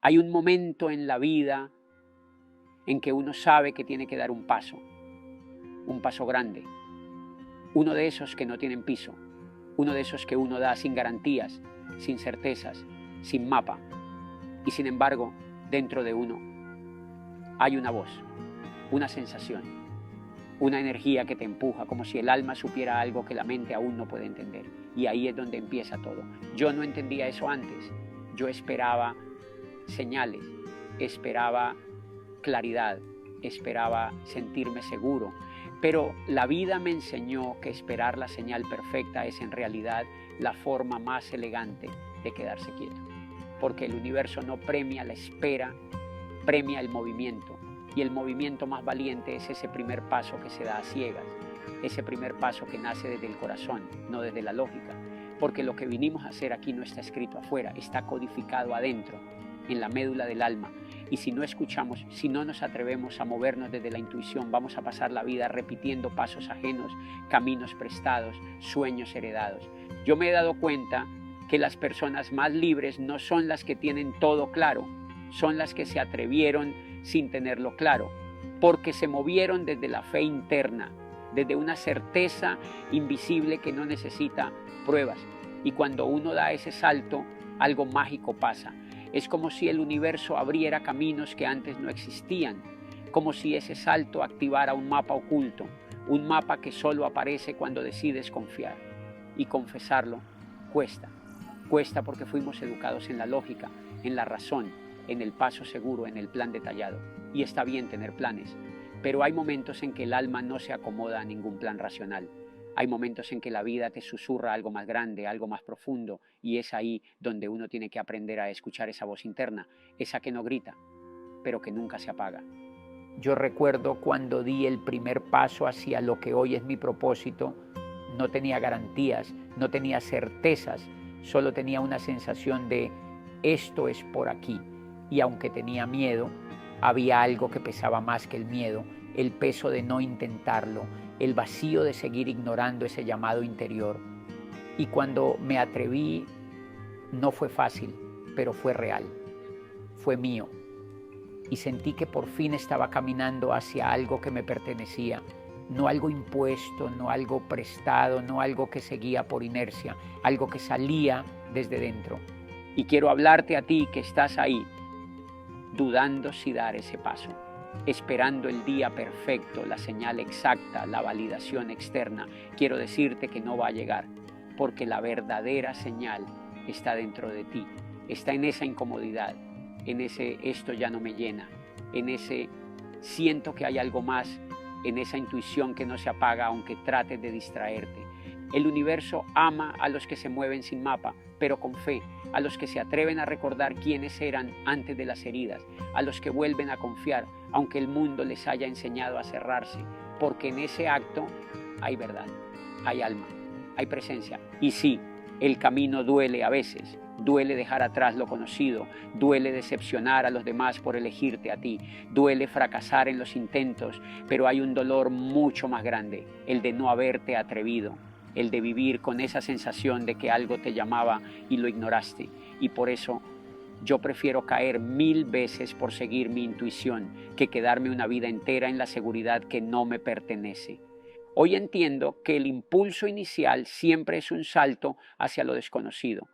Hay un momento en la vida en que uno sabe que tiene que dar un paso grande, uno de esos que no tienen piso, uno de esos que uno da sin garantías, sin certezas, sin mapa. Y sin embargo, dentro de uno hay una voz, una sensación, una energía que te empuja, como si el alma supiera algo que la mente aún no puede entender. Y ahí es donde empieza todo. Yo no entendía eso antes. Yo esperaba señales, esperaba claridad, esperaba sentirme seguro. Pero la vida me enseñó que esperar la señal perfecta es en realidad la forma más elegante de quedarse quieto. Porque el universo no premia la espera, premia el movimiento. Y el movimiento más valiente es ese primer paso que se da a ciegas, ese primer paso que nace desde el corazón, no desde la lógica. Porque lo que vinimos a hacer aquí no está escrito afuera, está codificado adentro, en la médula del alma. Y si no escuchamos, si no nos atrevemos a movernos desde la intuición, vamos a pasar la vida repitiendo pasos ajenos, caminos prestados, sueños heredados. Yo me he dado cuenta que las personas más libres no son las que tienen todo claro, son las que se atrevieron sin tenerlo claro, porque se movieron desde la fe interna, desde una certeza invisible que no necesita pruebas. Y cuando uno da ese salto, algo mágico pasa. Es como si el universo abriera caminos que antes no existían, como si ese salto activara un mapa oculto, un mapa que solo aparece cuando decides confiar. Y confesarlo cuesta. Cuesta porque fuimos educados en la lógica, en la razón, en el paso seguro, en el plan detallado. Y está bien tener planes, pero hay momentos en que el alma no se acomoda a ningún plan racional. Hay momentos en que la vida te susurra algo más grande, algo más profundo, y es ahí donde uno tiene que aprender a escuchar esa voz interna, esa que no grita, pero que nunca se apaga. Yo recuerdo cuando di el primer paso hacia lo que hoy es mi propósito, no tenía garantías, no tenía certezas, solo tenía una sensación de esto es por aquí. Y aunque tenía miedo, había algo que pesaba más que el miedo, el peso de no intentarlo, el vacío de seguir ignorando ese llamado interior. Y cuando me atreví, no fue fácil, pero fue real, fue mío. Y sentí que por fin estaba caminando hacia algo que me pertenecía, no algo impuesto, no algo prestado, no algo que seguía por inercia, algo que salía desde dentro. Y quiero hablarte a ti que estás ahí, dudando si dar ese paso, esperando el día perfecto, la señal exacta, la validación externa. Quiero decirte que no va a llegar, porque la verdadera señal está dentro de ti, está en esa incomodidad, en ese esto ya no me llena, en ese siento que hay algo más, en esa intuición que no se apaga aunque trates de distraerte. El universo ama a los que se mueven sin mapa, pero con fe, a los que se atreven a recordar quiénes eran antes de las heridas, a los que vuelven a confiar, aunque el mundo les haya enseñado a cerrarse, porque en ese acto hay verdad, hay alma, hay presencia. Y sí, el camino duele a veces, duele dejar atrás lo conocido, duele decepcionar a los demás por elegirte a ti, duele fracasar en los intentos, pero hay un dolor mucho más grande, el de no haberte atrevido, el de vivir con esa sensación de que algo te llamaba y lo ignoraste. Y por eso yo prefiero caer 1000 veces por seguir mi intuición que quedarme una vida entera en la seguridad que no me pertenece. Hoy entiendo que el impulso inicial siempre es un salto hacia lo desconocido,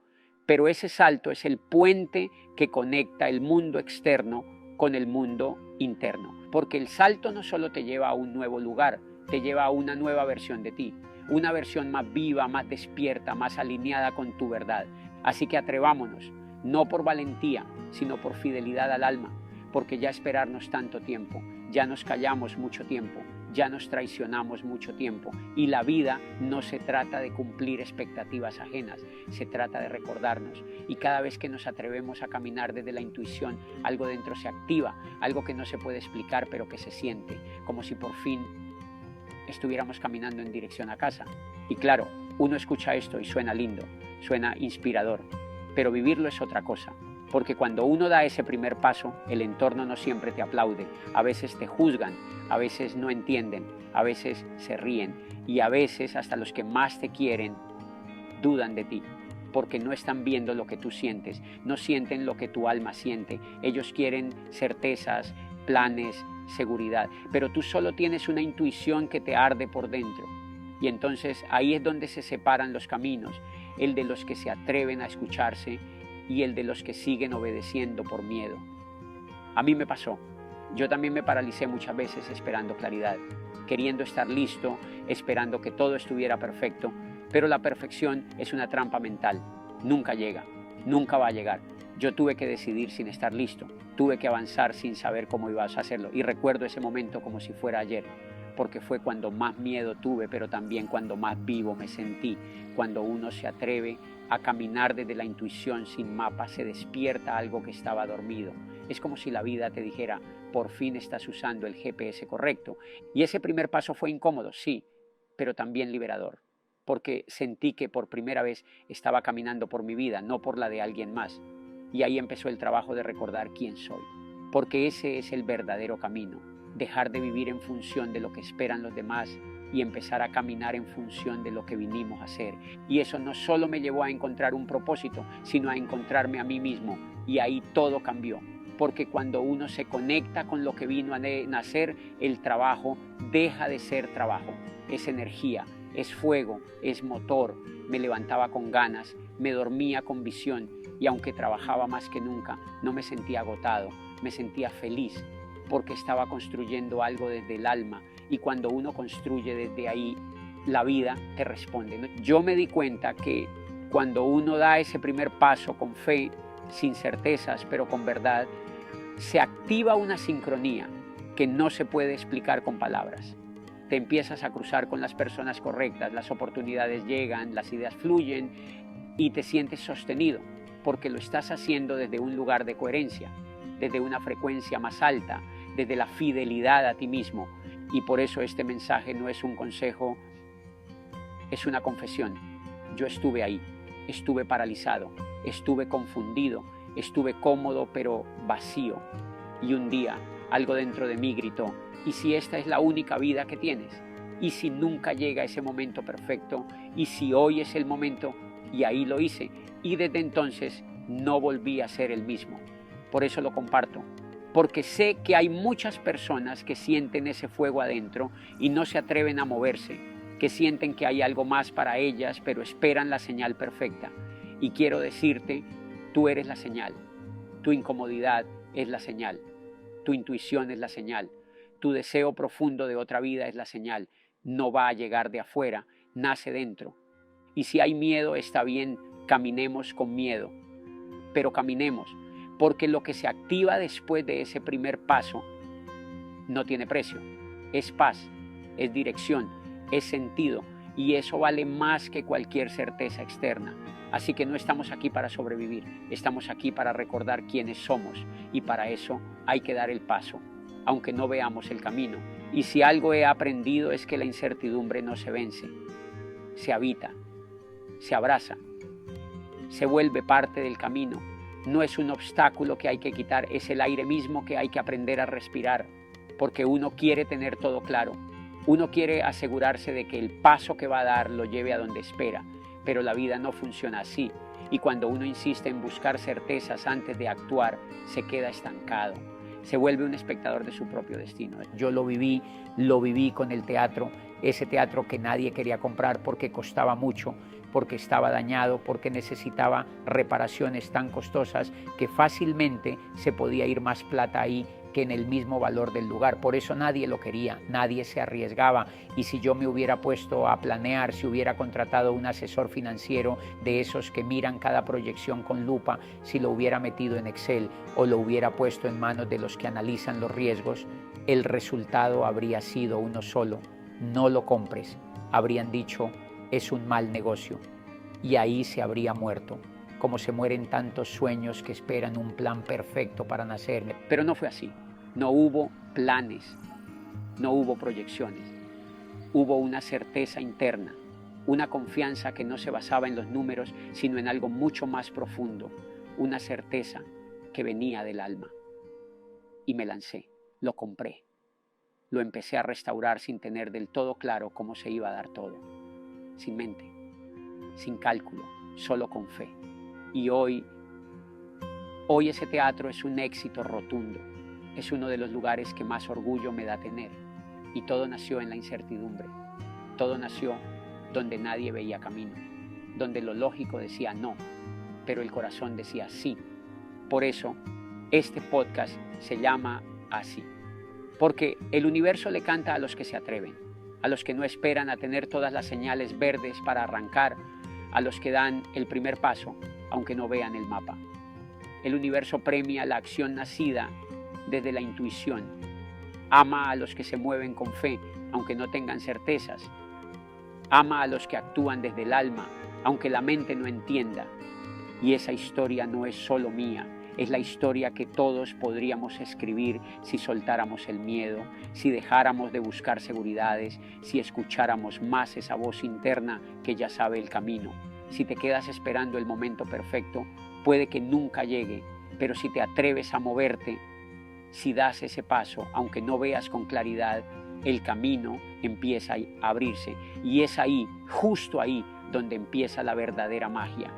pero ese salto es el puente que conecta el mundo externo con el mundo interno, porque el salto no solo te lleva a un nuevo lugar, te lleva a una nueva versión de ti, una versión más viva, más despierta, más alineada con tu verdad. Así que atrevámonos, no por valentía, sino por fidelidad al alma, porque ya esperarnos tanto tiempo, ya nos callamos mucho tiempo, ya nos traicionamos mucho tiempo, y la vida no se trata de cumplir expectativas ajenas, se trata de recordarnos, y cada vez que nos atrevemos a caminar desde la intuición, algo dentro se activa, algo que no se puede explicar pero que se siente, como si por fin estuviéramos caminando en dirección a casa. Y claro, uno escucha esto y suena lindo, suena inspirador, pero vivirlo es otra cosa, porque cuando uno da ese primer paso, el entorno no siempre te aplaude, a veces te juzgan, a veces no entienden, a veces se ríen, y a veces hasta los que más te quieren dudan de ti. porque no están viendo lo que tú sientes, no sienten lo que tu alma siente. Ellos quieren certezas, planes, seguridad, pero tú solo tienes una intuición que te arde por dentro. Y entonces ahí es donde se separan los caminos, el de los que se atreven a escucharse y el de los que siguen obedeciendo por miedo. A mí me pasó. Yo también me paralicé muchas veces esperando claridad, queriendo estar listo, esperando que todo estuviera perfecto, pero la perfección es una trampa mental. Nunca llega, nunca va a llegar. Yo tuve que decidir sin estar listo, tuve que avanzar sin saber cómo ibas a hacerlo. Y recuerdo ese momento como si fuera ayer, porque fue cuando más miedo tuve, pero también cuando más vivo me sentí. Cuando uno se atreve a caminar desde la intuición sin mapa, se despierta algo que estaba dormido. Es como si la vida te dijera, por fin estás usando el GPS correcto. Y ese primer paso fue incómodo, sí, pero también liberador, porque sentí que por primera vez estaba caminando por mi vida, no por la de alguien más. Y ahí empezó el trabajo de recordar quién soy, porque ese es el verdadero camino, dejar de vivir en función de lo que esperan los demás y empezar a caminar en función de lo que vinimos a hacer. Y eso no solo me llevó a encontrar un propósito, sino a encontrarme a mí mismo, y ahí todo cambió. Porque cuando uno se conecta con lo que vino a nacer, el trabajo deja de ser trabajo, es energía, es fuego, es motor. Me levantaba con ganas, me dormía con visión y aunque trabajaba más que nunca, no me sentía agotado, me sentía feliz porque estaba construyendo algo desde el alma y cuando uno construye desde ahí, la vida te responde. Yo me di cuenta que cuando uno da ese primer paso con fe, sin certezas, pero con verdad, se activa una sincronía que no se puede explicar con palabras. Te empiezas a cruzar con las personas correctas, las oportunidades llegan, las ideas fluyen y te sientes sostenido porque lo estás haciendo desde un lugar de coherencia, desde una frecuencia más alta, desde la fidelidad a ti mismo. Y por eso este mensaje no es un consejo, es una confesión. Yo estuve ahí, estuve paralizado, estuve confundido, estuve cómodo pero vacío. Y un día algo dentro de mí gritó, ¿y si esta es la única vida que tienes? ¿Y si nunca llega ese momento perfecto? ¿Y si hoy es el momento? Y ahí lo hice. Y desde entonces no volví a ser el mismo. Por eso lo comparto. Porque sé que hay muchas personas que sienten ese fuego adentro y no se atreven a moverse, que sienten que hay algo más para ellas, pero esperan la señal perfecta. Y quiero decirte, tú eres la señal. Tu incomodidad es la señal. Tu intuición es la señal. Tu deseo profundo de otra vida es la señal. No va a llegar de afuera, nace dentro. Y si hay miedo, está bien, caminemos con miedo. Pero caminemos, porque lo que se activa después de ese primer paso no tiene precio. Es paz, es dirección, es sentido. Y eso vale más que cualquier certeza externa. Así que no estamos aquí para sobrevivir, estamos aquí para recordar quiénes somos y para eso hay que dar el paso, aunque no veamos el camino. Y si algo he aprendido es que la incertidumbre no se vence, se habita, se abraza, se vuelve parte del camino. No es un obstáculo que hay que quitar, es el aire mismo que hay que aprender a respirar, porque uno quiere tener todo claro, uno quiere asegurarse de que el paso que va a dar lo lleve a donde espera. Pero la vida no funciona así y cuando uno insiste en buscar certezas antes de actuar, se queda estancado, se vuelve un espectador de su propio destino. Yo lo viví con el teatro, ese teatro que nadie quería comprar porque costaba mucho, porque estaba dañado, porque necesitaba reparaciones tan costosas que fácilmente se podía ir más plata ahí que en el mismo valor del lugar. Por eso nadie lo quería, nadie se arriesgaba. Y si yo me hubiera puesto a planear, si hubiera contratado un asesor financiero de esos que miran cada proyección con lupa, si lo hubiera metido en Excel o lo hubiera puesto en manos de los que analizan los riesgos, el resultado habría sido uno solo: no lo compres. Habrían dicho, es un mal negocio. Y ahí se habría muerto, como se mueren tantos sueños que esperan un plan perfecto para nacer. Pero no fue así. No hubo planes, no hubo proyecciones. Hubo una certeza interna, una confianza que no se basaba en los números, sino en algo mucho más profundo, una certeza que venía del alma. Y me lancé, lo compré, lo empecé a restaurar sin tener del todo claro cómo se iba a dar todo, sin mente, sin cálculo, solo con fe. Y hoy ese teatro es un éxito rotundo. Es uno de los lugares que más orgullo me da tener. Y todo nació en la incertidumbre. Todo nació donde nadie veía camino, donde lo lógico decía no, pero el corazón decía sí. Por eso, este podcast se llama así. Porque el universo le canta a los que se atreven, a los que no esperan a tener todas las señales verdes para arrancar, a los que dan el primer paso, aunque no vean el mapa. El universo premia la acción nacida desde la intuición. Ama a los que se mueven con fe, aunque no tengan certezas. Ama a los que actúan desde el alma, aunque la mente no entienda. Y esa historia no es solo mía, es la historia que todos podríamos escribir si soltáramos el miedo, si dejáramos de buscar seguridades, si escucháramos más esa voz interna que ya sabe el camino. Si te quedas esperando el momento perfecto, puede que nunca llegue, pero si te atreves a moverte, si das ese paso, aunque no veas con claridad, el camino empieza a abrirse. Y es ahí, justo ahí, donde empieza la verdadera magia.